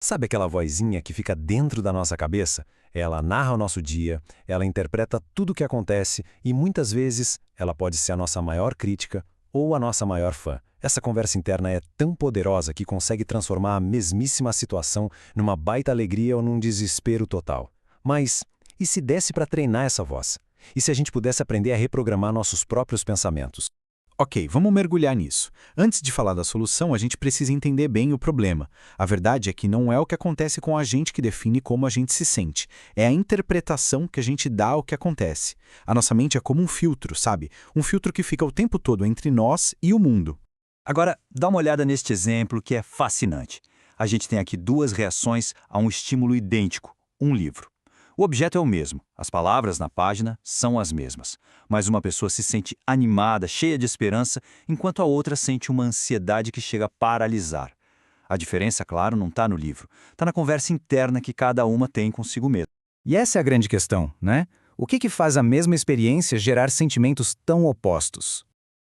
Sabe aquela vozinha que fica dentro da nossa cabeça? Ela narra o nosso dia, ela interpreta tudo o que acontece e muitas vezes ela pode ser a nossa maior crítica ou a nossa maior fã. Essa conversa interna é tão poderosa que consegue transformar a mesmíssima situação numa baita alegria ou num desespero total. Mas e se desse para treinar essa voz? E se a gente pudesse aprender a reprogramar nossos próprios pensamentos? Ok, vamos mergulhar nisso. Antes de falar da solução, a gente precisa entender bem o problema. A verdade é que não é o que acontece com a gente que define como a gente se sente. É a interpretação que a gente dá ao que acontece. A nossa mente é como um filtro, sabe? Um filtro que fica o tempo todo entre nós e o mundo. Agora, dá uma olhada neste exemplo que é fascinante. A gente tem aqui duas reações a um estímulo idêntico, um livro. O objeto é o mesmo, as palavras na página são as mesmas, mas uma pessoa se sente animada, cheia de esperança, enquanto a outra sente uma ansiedade que chega a paralisar. A diferença, claro, não está no livro, está na conversa interna que cada uma tem consigo mesma. E essa é a grande questão, né? O que faz a mesma experiência gerar sentimentos tão opostos?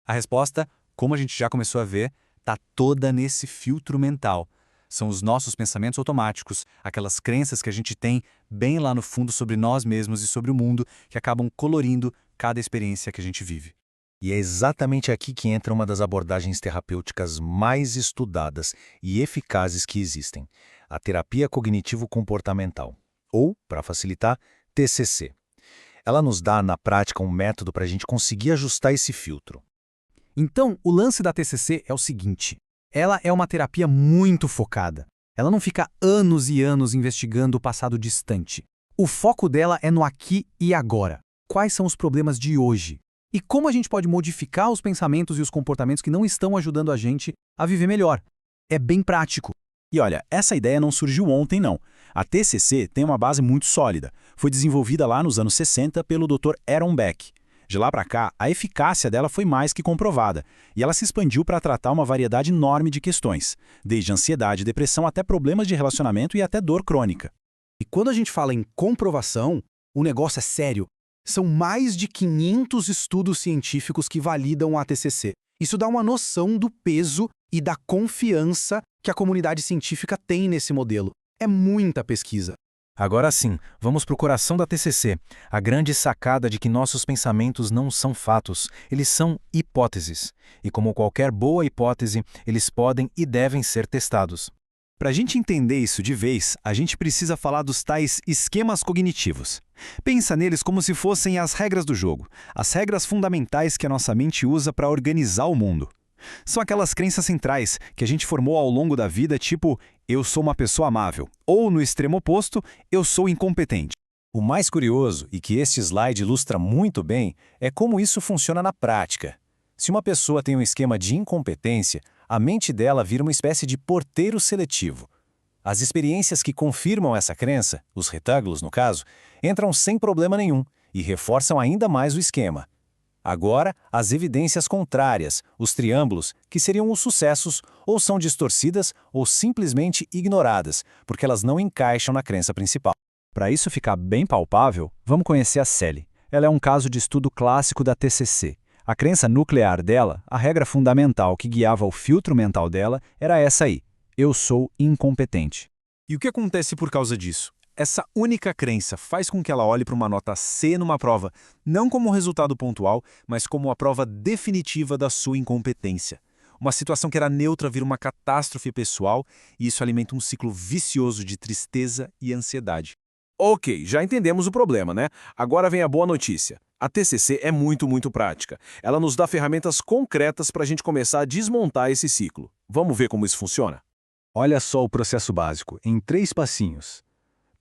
A resposta, como a gente já começou a ver, está toda nesse filtro mental. São os nossos pensamentos automáticos, aquelas crenças que a gente tem bem lá no fundo sobre nós mesmos e sobre o mundo, que acabam colorindo cada experiência que a gente vive. E é exatamente aqui que entra uma das abordagens terapêuticas mais estudadas e eficazes que existem, a terapia cognitivo-comportamental, ou, para facilitar, TCC. Ela nos dá, na prática, um método para a gente conseguir ajustar esse filtro. Então, o lance da TCC é o seguinte. Ela é uma terapia muito focada. Ela não fica anos e anos investigando o passado distante. O foco dela é no aqui e agora. Quais são os problemas de hoje? E como a gente pode modificar os pensamentos e os comportamentos que não estão ajudando a gente a viver melhor? É bem prático. E olha, essa ideia não surgiu ontem, não. A TCC tem uma base muito sólida. Foi desenvolvida lá nos anos 60 pelo Dr. Aaron Beck. De lá para cá, a eficácia dela foi mais que comprovada, e ela se expandiu para tratar uma variedade enorme de questões, desde ansiedade, depressão até problemas de relacionamento e até dor crônica. E quando a gente fala em comprovação, o negócio é sério. São mais de 500 estudos científicos que validam a TCC. Isso dá uma noção do peso e da confiança que a comunidade científica tem nesse modelo. É muita pesquisa. Agora sim, vamos para o coração da TCC, a grande sacada de que nossos pensamentos não são fatos, eles são hipóteses. E como qualquer boa hipótese, eles podem e devem ser testados. Para a gente entender isso de vez, a gente precisa falar dos tais esquemas cognitivos. Pensa neles como se fossem as regras do jogo, as regras fundamentais que a nossa mente usa para organizar o mundo. São aquelas crenças centrais que a gente formou ao longo da vida, tipo, eu sou uma pessoa amável, ou, no extremo oposto, eu sou incompetente. O mais curioso, e que este slide ilustra muito bem, é como isso funciona na prática. Se uma pessoa tem um esquema de incompetência, a mente dela vira uma espécie de porteiro seletivo. As experiências que confirmam essa crença, os retângulos no caso, entram sem problema nenhum e reforçam ainda mais o esquema. Agora, as evidências contrárias, os triângulos, que seriam os sucessos, ou são distorcidas ou simplesmente ignoradas, porque elas não encaixam na crença principal. Para isso ficar bem palpável, vamos conhecer a Sally. Ela é um caso de estudo clássico da TCC. A crença nuclear dela, a regra fundamental que guiava o filtro mental dela, era essa aí: eu sou incompetente. E o que acontece por causa disso? Essa única crença faz com que ela olhe para uma nota C numa prova, não como um resultado pontual, mas como a prova definitiva da sua incompetência. Uma situação que era neutra vira uma catástrofe pessoal, e isso alimenta um ciclo vicioso de tristeza e ansiedade. Ok, já entendemos o problema, né? Agora vem a boa notícia. A TCC é muito prática. Ela nos dá ferramentas concretas para a gente começar a desmontar esse ciclo. Vamos ver como isso funciona? Olha só o processo básico, em 3 passinhos.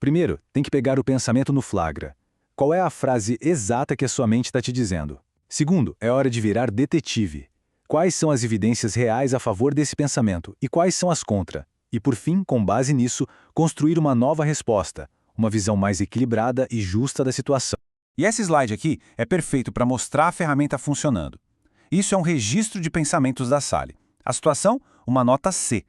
Primeiro, tem que pegar o pensamento no flagra. Qual é a frase exata que a sua mente está te dizendo? Segundo, é hora de virar detetive. Quais são as evidências reais a favor desse pensamento e quais são as contra? E por fim, com base nisso, construir uma nova resposta, uma visão mais equilibrada e justa da situação. E esse slide aqui é perfeito para mostrar a ferramenta funcionando. Isso é um registro de pensamentos da Sally. A situação, uma nota C.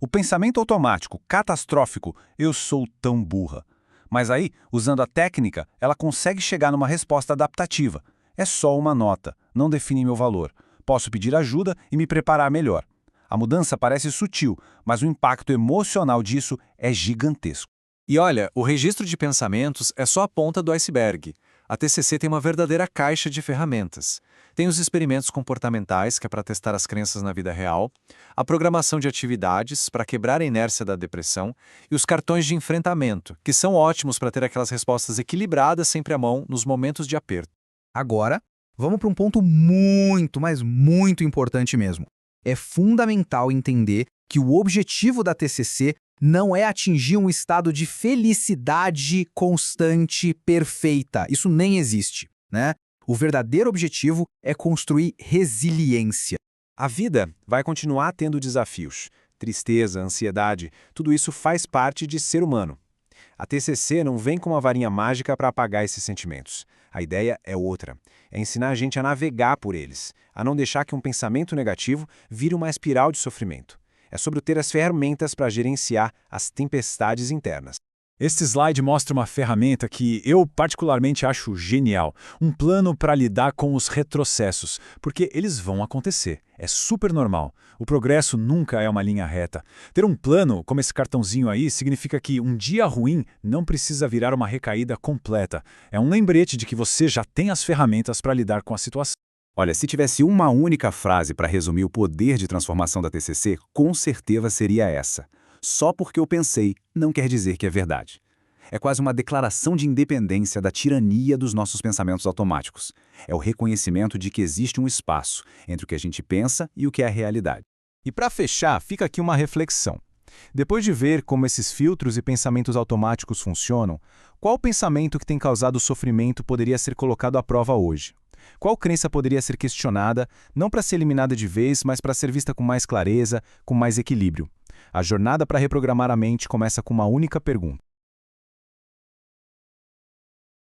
O pensamento automático, catastrófico, eu sou tão burra. Mas aí, usando a técnica, ela consegue chegar numa resposta adaptativa. É só uma nota, não define meu valor. Posso pedir ajuda e me preparar melhor. A mudança parece sutil, mas o impacto emocional disso é gigantesco. E olha, o registro de pensamentos é só a ponta do iceberg. A TCC tem uma verdadeira caixa de ferramentas. Tem os experimentos comportamentais, que é para testar as crenças na vida real, a programação de atividades, para quebrar a inércia da depressão, e os cartões de enfrentamento, que são ótimos para ter aquelas respostas equilibradas sempre à mão nos momentos de aperto. Agora, vamos para um ponto muito, mas muito importante mesmo. É fundamental entender que o objetivo da TCC não é atingir um estado de felicidade constante, perfeita. Isso nem existe, né? O verdadeiro objetivo é construir resiliência. A vida vai continuar tendo desafios. Tristeza, ansiedade, tudo isso faz parte de ser humano. A TCC não vem com uma varinha mágica para apagar esses sentimentos. A ideia é outra. É ensinar a gente a navegar por eles, a não deixar que um pensamento negativo vire uma espiral de sofrimento. É sobre ter as ferramentas para gerenciar as tempestades internas. Este slide mostra uma ferramenta que eu particularmente acho genial. Um plano para lidar com os retrocessos, porque eles vão acontecer. É super normal. O progresso nunca é uma linha reta. Ter um plano, como esse cartãozinho aí, significa que um dia ruim não precisa virar uma recaída completa. É um lembrete de que você já tem as ferramentas para lidar com a situação. Olha, se tivesse uma única frase para resumir o poder de transformação da TCC, com certeza seria essa. Só porque eu pensei, não quer dizer que é verdade. É quase uma declaração de independência da tirania dos nossos pensamentos automáticos. É o reconhecimento de que existe um espaço entre o que a gente pensa e o que é a realidade. E para fechar, fica aqui uma reflexão. Depois de ver como esses filtros e pensamentos automáticos funcionam, qual pensamento que tem causado sofrimento poderia ser colocado à prova hoje? Qual crença poderia ser questionada, não para ser eliminada de vez, mas para ser vista com mais clareza, com mais equilíbrio? A jornada para reprogramar a mente começa com uma única pergunta.